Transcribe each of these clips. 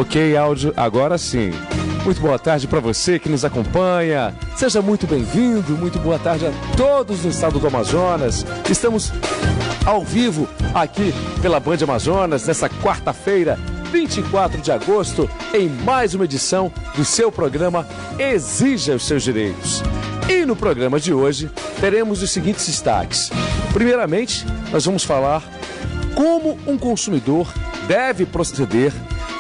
Ok, áudio, agora sim. Muito boa tarde para você que nos acompanha. Seja muito bem-vindo, muito boa tarde a todos no estado do Amazonas. Estamos ao vivo aqui pela Band Amazonas nessa quarta-feira, 24 de agosto, em mais uma edição do seu programa Exija os Seus Direitos. E no programa de hoje teremos os seguintes destaques. Primeiramente, nós vamos falar como um consumidor deve proceder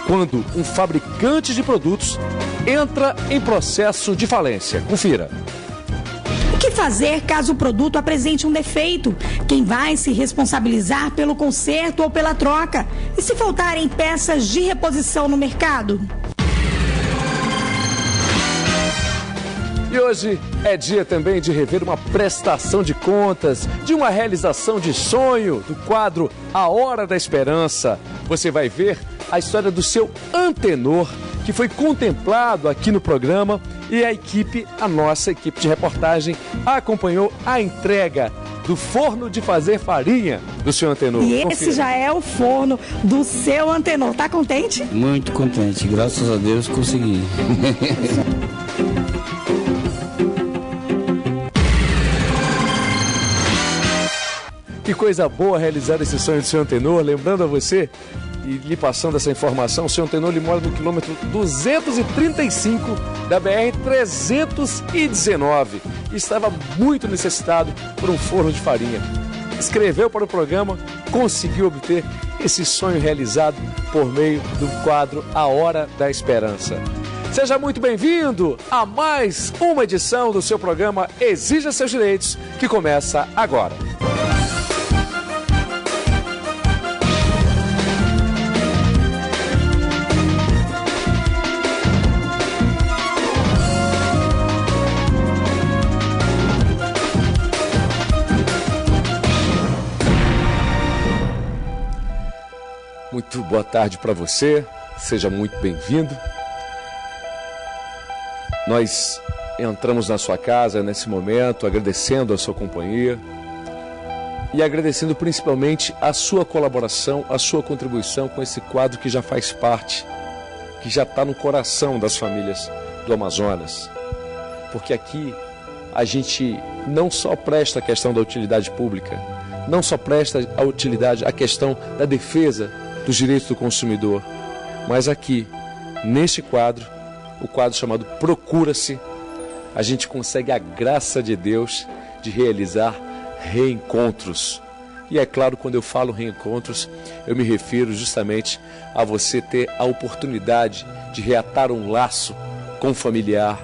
quando um fabricante de produtos entra em processo de falência. Confira. O que fazer caso o produto apresente um defeito? Quem vai se responsabilizar pelo conserto ou pela troca? E se faltarem peças de reposição no mercado? E hoje é dia também de rever uma prestação de contas, de uma realização de sonho, do quadro A Hora da Esperança. Você vai ver a história do seu antenor, que foi contemplado aqui no programa, e a nossa equipe de reportagem acompanhou a entrega do forno de fazer farinha do seu antenor. E esse já é o forno do seu antenor. Tá contente? Muito contente, graças a Deus consegui. Que coisa boa realizar esse sonho do seu antenor. Lembrando a você e lhe passando essa informação, o seu antenor mora no quilômetro 235 da BR-319 e estava muito necessitado por um forno de farinha. Escreveu para o programa, conseguiu obter esse sonho realizado por meio do quadro A Hora da Esperança. Seja muito bem-vindo a mais uma edição do seu programa Exija Seus Direitos, que começa agora. Muito boa tarde para você, seja muito bem-vindo. Nós entramos na sua casa nesse momento, agradecendo a sua companhia e agradecendo principalmente a sua colaboração, a sua contribuição com esse quadro que já faz parte, que já está no coração das famílias do Amazonas. Porque aqui a gente não só presta a questão da utilidade pública, não só presta a utilidade, a questão da defesa dos direitos do consumidor, mas aqui, neste quadro, o quadro chamado Procura-se, a gente consegue a graça de Deus de realizar reencontros. E é claro, quando eu falo reencontros, eu me refiro justamente a você ter a oportunidade de reatar um laço com um familiar,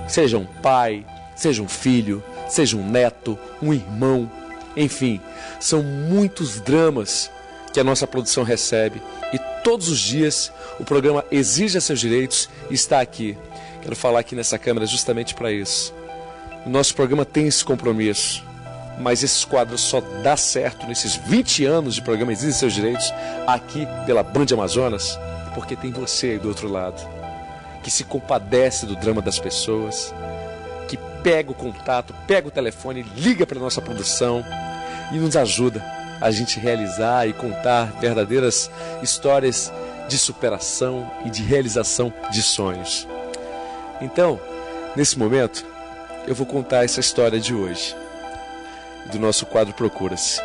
seja um pai, seja um filho, seja um neto, um irmão, enfim, são muitos dramas que a nossa produção recebe e todos os dias o programa Exija Seus Direitos está aqui. Quero falar aqui nessa câmera justamente para isso. O nosso programa tem esse compromisso, mas esses quadros só dá certo nesses 20 anos de programa Exija Seus Direitos aqui pela Band Amazonas, porque tem você aí do outro lado, que se compadece do drama das pessoas, que pega o contato, pega o telefone, liga para a nossa produção e nos ajuda a gente realizar e contar verdadeiras histórias de superação e de realização de sonhos. Então, nesse momento, eu vou contar essa história de hoje, do nosso quadro Procura-se.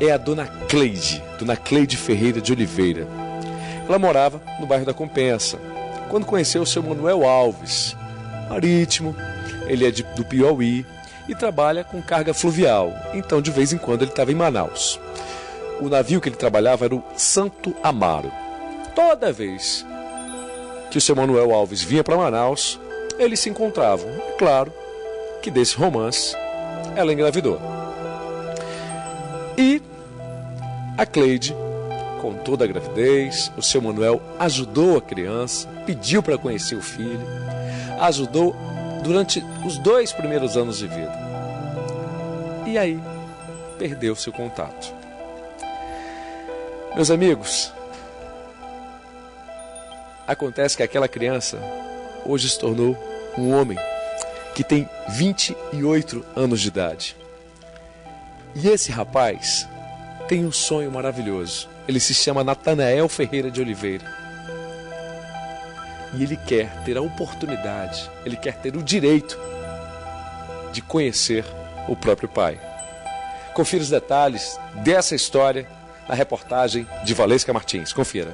É a Dona Cleide Ferreira de Oliveira. Ela morava no bairro da Compensa, quando conheceu o seu Manuel Alves, marítimo, ele é do Piauí, e trabalha com carga fluvial, então de vez em quando ele estava em Manaus. O navio que ele trabalhava era o Santo Amaro. Toda vez que o seu Manuel Alves vinha para Manaus, eles se encontravam. É claro que desse romance ela engravidou. E a Cleide, com toda a gravidez, o seu Manuel ajudou a criança, pediu para conhecer o filho, ajudou durante os 2 primeiros anos de vida. E aí, perdeu seu contato. Meus amigos, acontece que aquela criança hoje se tornou um homem que tem 28 anos de idade. E esse rapaz tem um sonho maravilhoso. Ele se chama Natanael Ferreira de Oliveira. E ele quer ter a oportunidade, ele quer ter o direito de conhecer o próprio pai. Confira os detalhes dessa história na reportagem de Valesca Martins. Confira.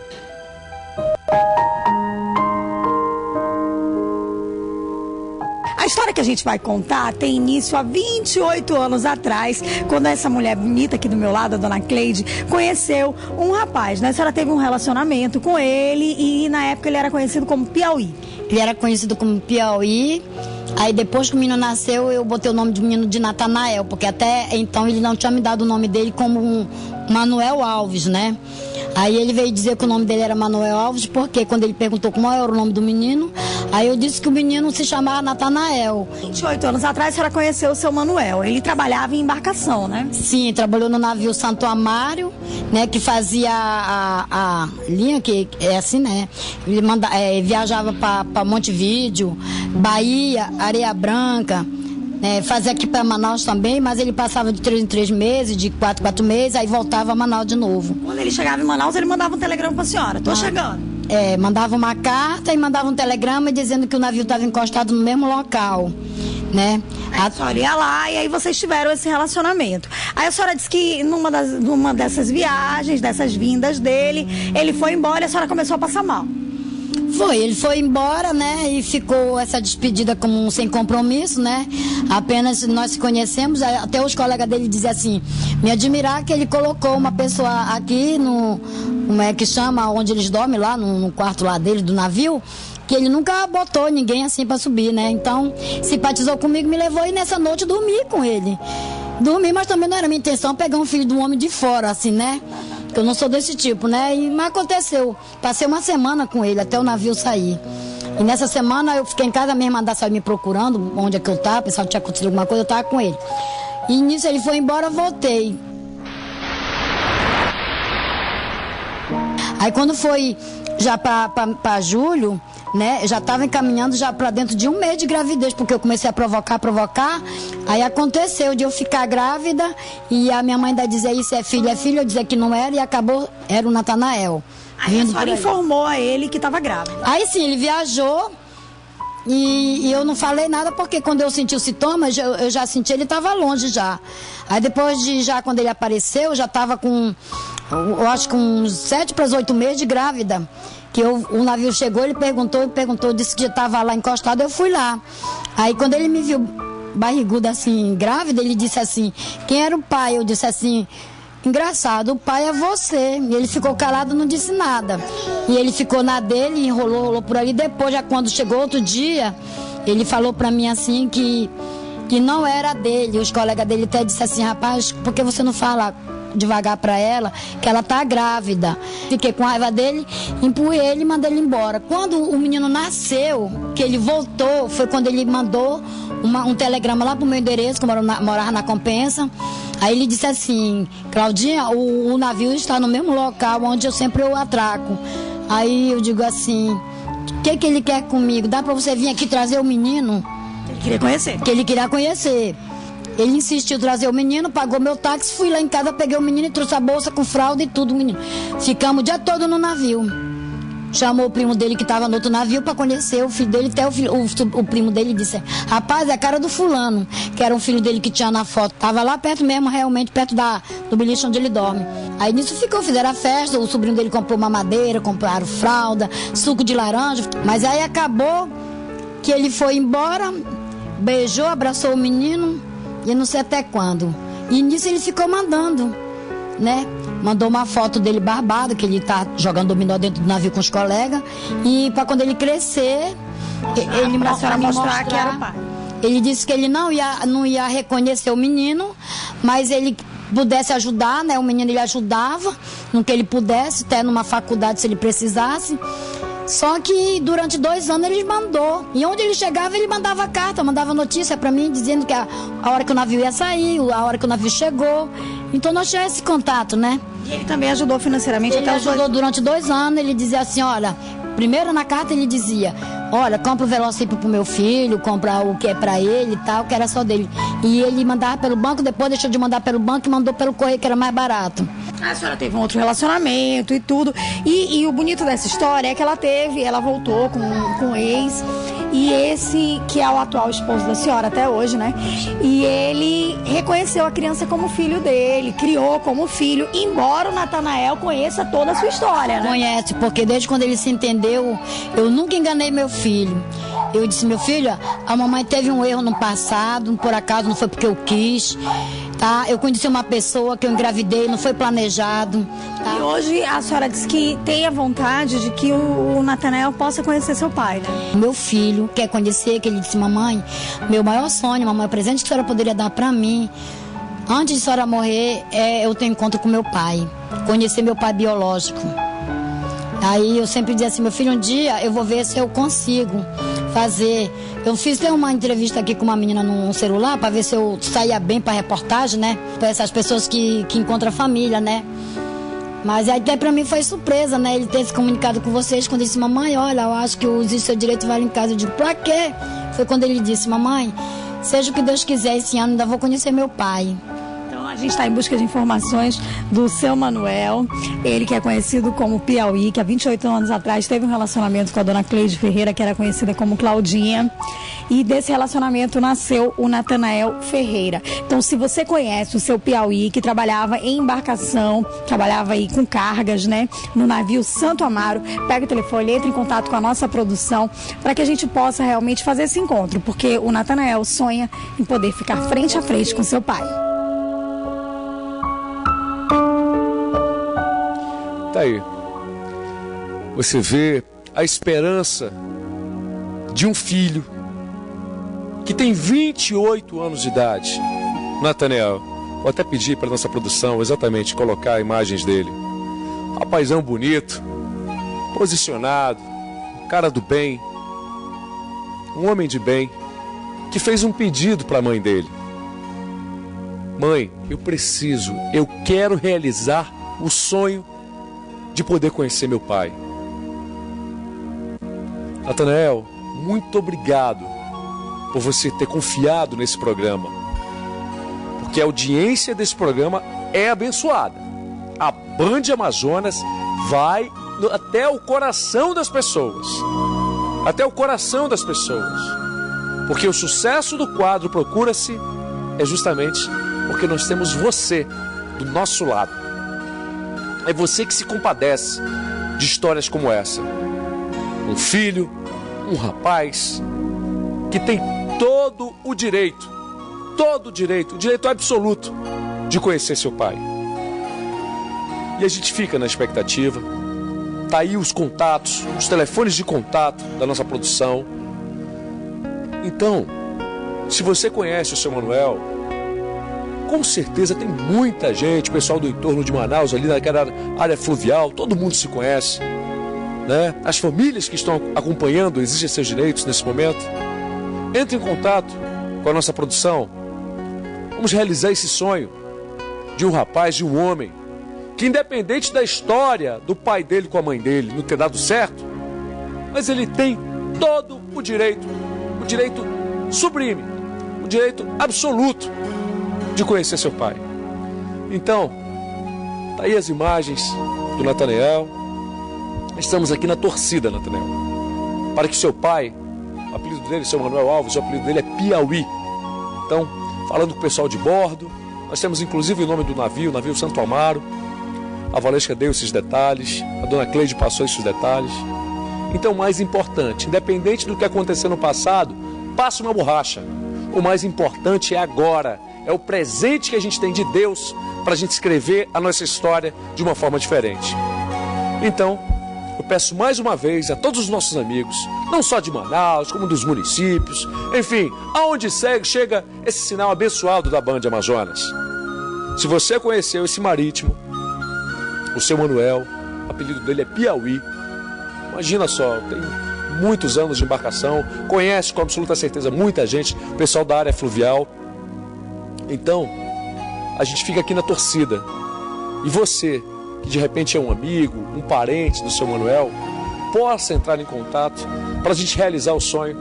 A história que a gente vai contar tem início há 28 anos atrás, quando essa mulher bonita aqui do meu lado, a dona Cleide, conheceu um rapaz, né? A senhora teve um relacionamento com ele e na época ele era conhecido como Piauí. Ele era conhecido como Piauí. Aí depois que o menino nasceu, eu botei o nome do menino de Natanael, porque até então ele não tinha me dado o nome dele como Manuel Alves, né? Aí ele veio dizer que o nome dele era Manuel Alves, porque quando ele perguntou como era o nome do menino, aí eu disse que o menino se chamava Natanael. 28 anos atrás a senhora conheceu o seu Manuel, ele trabalhava em embarcação, né? Sim, trabalhou no navio Santo Amaro, né, que fazia a linha, que é assim, né? Ele viajava para Montevídeo, Bahia, Areia Branca, fazia aqui para Manaus também, mas ele passava de 3 em 3 meses, de 4 em 4 meses, aí voltava a Manaus de novo. Quando ele chegava em Manaus, ele mandava um telegrama para a senhora, tô chegando. Mandava uma carta e mandava um telegrama dizendo que o navio estava encostado no mesmo local, né? Aí a senhora ia lá e aí vocês tiveram esse relacionamento. Aí a senhora disse que numa dessas viagens, dessas vindas dele, ele foi embora e a senhora começou a passar mal. Ele foi embora, né, e ficou essa despedida como sem compromisso, né, apenas nós se conhecemos, até os colegas dele diziam assim, me admirar que ele colocou uma pessoa aqui como é que chama, onde eles dormem lá, no quarto lá dele, do navio, que ele nunca botou ninguém assim para subir, né, então simpatizou comigo, me levou e nessa noite dormi com ele. Dormi, mas também não era minha intenção pegar um filho de um homem de fora, assim, né? Que eu não sou desse tipo, né? Mas aconteceu. Passei uma semana com ele, até o navio sair. E nessa semana eu fiquei em casa, minha irmã saiu me procurando, onde é que eu tava, pensava que tinha acontecido alguma coisa, eu tava com ele. E nisso ele foi embora, eu voltei. Aí quando foi já para julho, né, já estava encaminhando já para dentro de 1 mês de gravidez, porque eu comecei a provocar, aí aconteceu de eu ficar grávida e a minha mãe ainda dizia isso é filho, eu dizia que não era e acabou, era o Natanael. Aí a senhora informou a ele que estava grávida. Aí sim, ele viajou e eu não falei nada porque quando eu senti os sintomas, eu já senti, ele estava longe já. Aí depois quando ele apareceu, eu já estava com, eu acho que uns 7 para 8 meses de grávida. Que o navio chegou, ele perguntou, disse que estava lá encostado, eu fui lá. Aí quando ele me viu barriguda assim, grávida, ele disse assim, quem era o pai? Eu disse assim, engraçado, o pai é você. E ele ficou calado, não disse nada. E ele ficou na dele, rolou por ali. Depois, já quando chegou outro dia, ele falou pra mim assim que não era dele. Os colegas dele até disseram assim, rapaz, por que você não fala devagar pra ela, que ela tá grávida? Fiquei com raiva dele, empurrei ele e mandei ele embora. Quando o menino nasceu, que ele voltou, foi quando ele mandou um telegrama lá pro meu endereço, que eu morava na Compensa. Aí ele disse assim, Claudinha, o navio está no mesmo local onde eu sempre atraco. Aí eu digo assim, o que ele quer comigo? Dá pra você vir aqui trazer o menino? Ele queria conhecer. Que ele queria conhecer. Ele insistiu em trazer o menino, pagou meu táxi, fui lá em casa, peguei o menino e trouxe a bolsa com fralda e tudo, menino. Ficamos o dia todo no navio. Chamou o primo dele que estava no outro navio para conhecer o filho dele, até o primo dele disse, rapaz, é a cara do fulano, que era um filho dele que tinha na foto. Tava lá perto mesmo, realmente, perto do beliche onde ele dorme. Aí nisso fizeram a festa, o sobrinho dele comprou mamadeira, compraram fralda, suco de laranja, mas aí acabou que ele foi embora, beijou, abraçou o menino, e não sei até quando. E nisso ele ficou mandando, né? Mandou uma foto dele barbado, que ele tá jogando dominó dentro do navio com os colegas. E para quando ele crescer, ele mostrar que era o pai. Ele disse que ele não ia reconhecer o menino, mas ele pudesse ajudar, né? O menino ele ajudava no que ele pudesse, até numa faculdade se ele precisasse. Só que durante 2 anos ele mandou. E onde ele chegava, ele mandava carta, mandava notícia pra mim, dizendo que a hora que o navio ia sair, a hora que o navio chegou. Então nós tínhamos esse contato, né? E ele também ajudou financeiramente? Ele ajudou durante 2 anos, ele dizia assim, olha, primeiro na carta ele dizia, olha, compra o velocípede pro meu filho, compra o que é pra ele e tal, que era só dele. E ele mandava pelo banco, depois deixou de mandar pelo banco e mandou pelo correio, que era mais barato. A senhora teve um outro relacionamento e tudo. E o bonito dessa história é que ela voltou com o ex. E esse, que é o atual esposo da senhora até hoje, né? E ele reconheceu a criança como filho dele, criou como filho, embora o Natanael conheça toda a sua história, né? Conhece, porque desde quando ele se entendeu, eu nunca enganei meu filho. Eu disse, meu filho, a mamãe teve um erro no passado, por acaso, não foi porque eu quis, tá? Eu conheci uma pessoa que eu engravidei, não foi planejado, tá? E hoje a senhora disse que tem a vontade de que o Natanael possa conhecer seu pai, né? Meu filho quer conhecer, que ele disse, mamãe, meu maior sonho, mamãe, o presente que a senhora poderia dar pra mim, antes de a senhora morrer, é eu ter encontro com meu pai, conhecer meu pai biológico. Aí eu sempre dizia assim, meu filho, um dia eu vou ver se eu consigo fazer. Eu fiz até uma entrevista aqui com uma menina no celular para ver se eu saía bem para reportagem, né? Para essas pessoas que encontram a família, né? Mas até para mim foi surpresa, né? Ele ter se comunicado com vocês quando ele disse, mamãe, olha, eu acho que o seu direito vale em casa. Eu digo, pra quê? Foi quando ele disse, mamãe, seja o que Deus quiser, esse ano ainda vou conhecer meu pai. A gente está em busca de informações do seu Manuel, ele que é conhecido como Piauí, que há 28 anos atrás teve um relacionamento com a dona Cleide Ferreira, que era conhecida como Claudinha, e desse relacionamento nasceu o Natanael Ferreira. Então, se você conhece o seu Piauí, que trabalhava em embarcação, trabalhava aí com cargas, né, no navio Santo Amaro, pega o telefone, entra em contato com a nossa produção, para que a gente possa realmente fazer esse encontro, porque o Natanael sonha em poder ficar frente a frente com seu pai. Tá aí. Você vê a esperança de um filho que tem 28 anos de idade. Natanael, vou até pedir para nossa produção exatamente colocar imagens dele. Rapazão bonito, posicionado, cara do bem, um homem de bem, que fez um pedido para a mãe dele. Mãe, eu quero realizar o sonho de poder conhecer meu pai. Natanael, muito obrigado por você ter confiado nesse programa, porque a audiência desse programa é abençoada. A Band Amazonas vai até o coração das pessoas, porque o sucesso do quadro Procura-se é justamente porque nós temos você do nosso lado. É você que se compadece de histórias como essa. Um filho, um rapaz que tem todo o direito absoluto de conhecer seu pai. E a gente fica na expectativa. Tá aí os contatos, os telefones de contato da nossa produção. Então, se você conhece o seu Manuel, com certeza tem muita gente, o pessoal do entorno de Manaus, ali naquela área fluvial, todo mundo se conhece, né? As famílias que estão acompanhando exigem seus direitos nesse momento. Entre em contato com a nossa produção. Vamos realizar esse sonho de um rapaz, de um homem, que independente da história do pai dele com a mãe dele não ter dado certo, mas ele tem todo o direito sublime, o direito absoluto de conhecer seu pai. Então, tá aí as imagens do Natanael. Estamos aqui na torcida, Natanael, para que seu pai, o apelido dele, seu Manuel Alves, o apelido dele é Piauí. Então, falando com o pessoal de bordo, nós temos inclusive o nome do navio, o navio Santo Amaro. A Valesca deu esses detalhes, a dona Cleide passou esses detalhes. Então, o mais importante, independente do que aconteceu no passado, passa uma borracha. O mais importante é agora. É o presente que a gente tem de Deus para a gente escrever a nossa história de uma forma diferente. Então, eu peço mais uma vez a todos os nossos amigos, não só de Manaus, como dos municípios, enfim, aonde chega esse sinal abençoado da Band Amazonas. Se você conheceu esse marítimo, o seu Manuel, o apelido dele é Piauí, imagina só, tem muitos anos de embarcação, conhece com absoluta certeza muita gente, o pessoal da área fluvial. Então, a gente fica aqui na torcida. E você, que de repente é um amigo, um parente do seu Manuel, possa entrar em contato para a gente realizar o sonho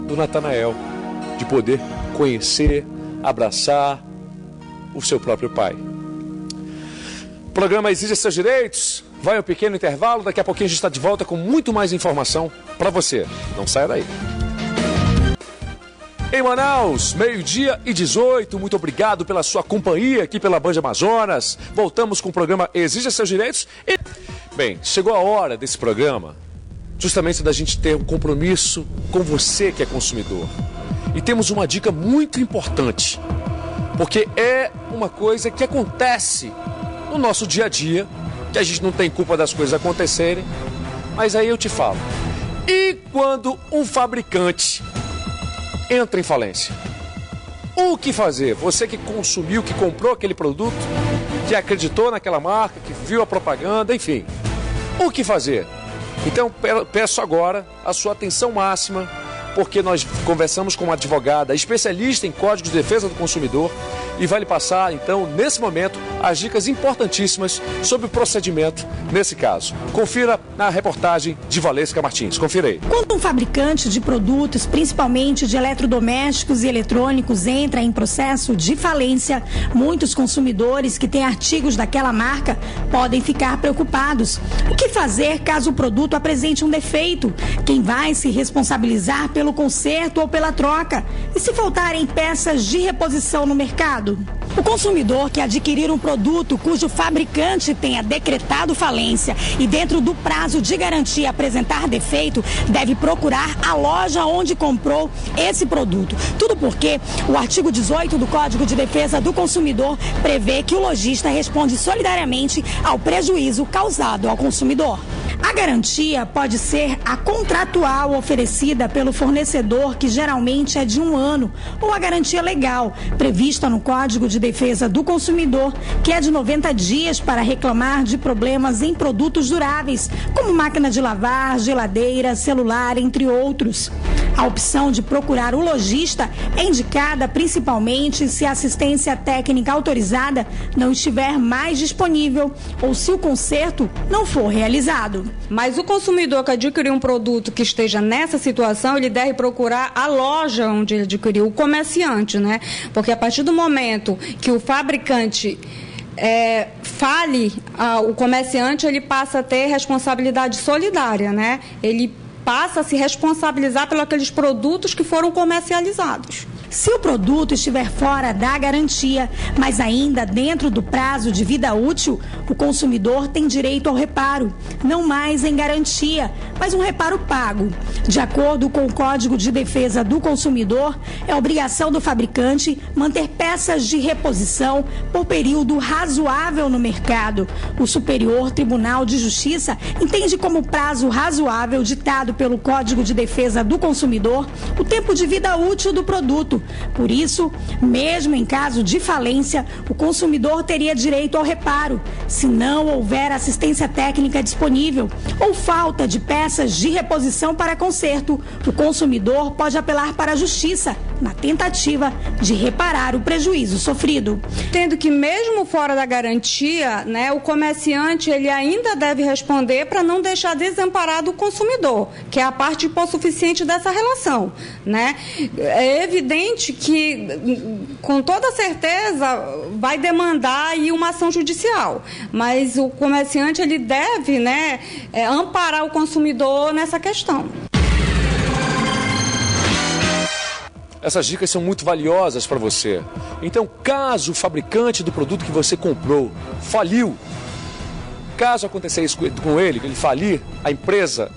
do Natanael, de poder conhecer, abraçar o seu próprio pai. O programa Exija Seus Direitos vai ao pequeno intervalo, daqui a pouquinho a gente está de volta com muito mais informação para você. Não saia daí. Em Manaus, 12:18, muito obrigado pela sua companhia aqui pela Band Amazonas. Voltamos com o programa Exija Seus Direitos. Bem, chegou a hora desse programa justamente da gente ter um compromisso com você que é consumidor. E temos uma dica muito importante, porque é uma coisa que acontece no nosso dia a dia, que a gente não tem culpa das coisas acontecerem, mas aí eu te falo. E quando um fabricante entra em falência? O que fazer? Você que consumiu, que comprou aquele produto, que acreditou naquela marca, que viu a propaganda, enfim. O que fazer? Então peço agora a sua atenção máxima, porque nós conversamos com uma advogada especialista em Código de Defesa do Consumidor e vai lhe passar, então, nesse momento, as dicas importantíssimas sobre o procedimento nesse caso. Confira na reportagem de Valesca Martins. Confira aí. Quando um fabricante de produtos, principalmente de eletrodomésticos e eletrônicos, entra em processo de falência, muitos consumidores que têm artigos daquela marca podem ficar preocupados. O que fazer caso o produto apresente um defeito? Quem vai se responsabilizar pelo conserto ou pela troca? E se faltarem peças de reposição no mercado? O consumidor que adquirir um produto cujo fabricante tenha decretado falência e dentro do prazo de garantia apresentar defeito, deve procurar a loja onde comprou esse produto. Tudo porque o artigo 18 do Código de Defesa do Consumidor prevê que o lojista responde solidariamente ao prejuízo causado ao consumidor. A garantia pode ser a contratual oferecida pelo fornecedor, que geralmente é de 1 ano, ou a garantia legal, prevista no Código de Defesa do Consumidor, que é de 90 dias para reclamar de problemas em produtos duráveis, como máquina de lavar, geladeira, celular, entre outros. A opção de procurar o lojista é indicada principalmente se a assistência técnica autorizada não estiver mais disponível ou se o conserto não for realizado. Mas o consumidor que adquiriu um produto que esteja nessa situação, ele deve procurar a loja onde ele adquiriu, o comerciante, né? Porque a partir do momento que o fabricante fale, o comerciante ele passa a ter responsabilidade solidária, né? Ele passa a se responsabilizar pelos aqueles produtos que foram comercializados. Se o produto estiver fora da garantia, mas ainda dentro do prazo de vida útil, o consumidor tem direito ao reparo, não mais em garantia, mas um reparo pago. De acordo com o Código de Defesa do Consumidor, é obrigação do fabricante manter peças de reposição por período razoável no mercado. O Superior Tribunal de Justiça entende como prazo razoável ditado pelo Código de Defesa do Consumidor o tempo de vida útil do produto. Por isso, mesmo em caso de falência, o consumidor teria direito ao reparo, se não houver assistência técnica disponível ou falta de peças de reposição para conserto. O consumidor pode apelar para a Justiça na tentativa de reparar o prejuízo sofrido. Tendo que mesmo fora da garantia, né, o comerciante ele ainda deve responder para não deixar desamparado o consumidor, que é a parte hipossuficiente dessa relação, né? É evidente que, com toda certeza, vai demandar aí uma ação judicial, mas o comerciante ele deve, né, amparar o consumidor nessa questão. Essas dicas são muito valiosas para você. Então, caso o fabricante do produto que você comprou faliu, caso acontecer isso com ele, que ele falir, a empresa,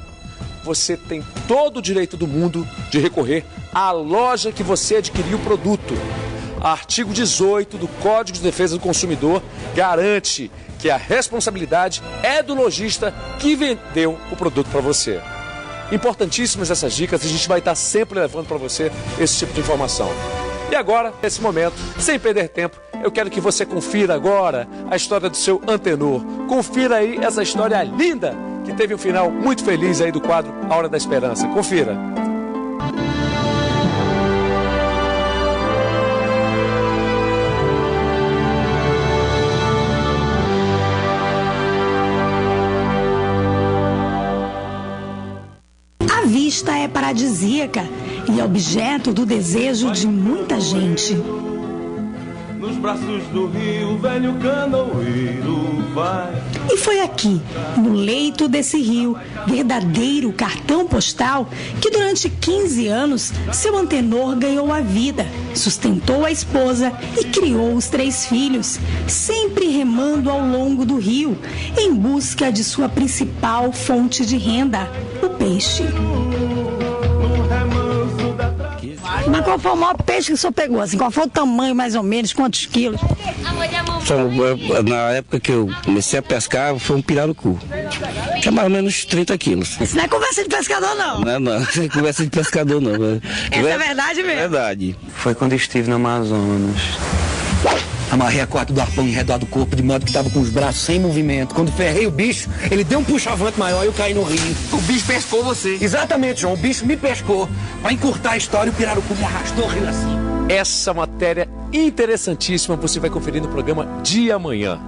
você tem todo o direito do mundo de recorrer à loja que você adquiriu o produto. Artigo 18 do Código de Defesa do Consumidor garante que a responsabilidade é do lojista que vendeu o produto para você. Importantíssimas essas dicas, a gente vai estar sempre levando para você esse tipo de informação. E agora, nesse momento, sem perder tempo, eu quero que você confira agora a história do seu antenor. Confira aí essa história linda que teve um final muito feliz aí do quadro A Hora da Esperança. Confira. A vista é paradisíaca e objeto do desejo de muita gente. Nos braços do rio, velho canoeiro vai. E foi aqui, no leito desse rio, verdadeiro cartão postal, que durante 15 anos seu antenor ganhou a vida, sustentou a esposa e criou os 3 filhos, sempre remando ao longo do rio, em busca de sua principal fonte de renda, o peixe. Mas qual foi o maior peixe que o senhor pegou? Assim, qual foi o tamanho, mais ou menos? Quantos quilos? Na época que eu comecei a pescar, foi um pirarucu. Tinha mais ou menos 30 quilos. Isso não é conversa de pescador, não. Não é conversa de pescador, não. Essa é verdade mesmo? Verdade. Foi quando eu estive no Amazonas. Amarrei a corda do arpão em redor do corpo, de modo que estava com os braços sem movimento. Quando ferrei o bicho, ele deu um puxavante maior e eu caí no rio. O bicho pescou você? Exatamente, João. O bicho me pescou. Para encurtar a história, o pirarucu me arrastou o rio assim. Essa matéria interessantíssima você vai conferir no programa de amanhã.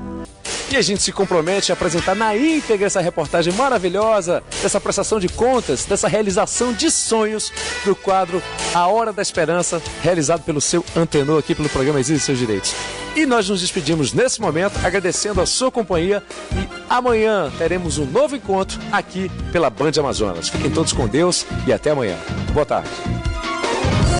E a gente se compromete a apresentar na íntegra essa reportagem maravilhosa, dessa prestação de contas, dessa realização de sonhos do quadro A Hora da Esperança, realizado pelo seu antenor aqui pelo programa Exige Seus Direitos. E nós nos despedimos nesse momento, agradecendo a sua companhia, e amanhã teremos um novo encontro aqui pela Band Amazonas. Fiquem todos com Deus e até amanhã. Boa tarde.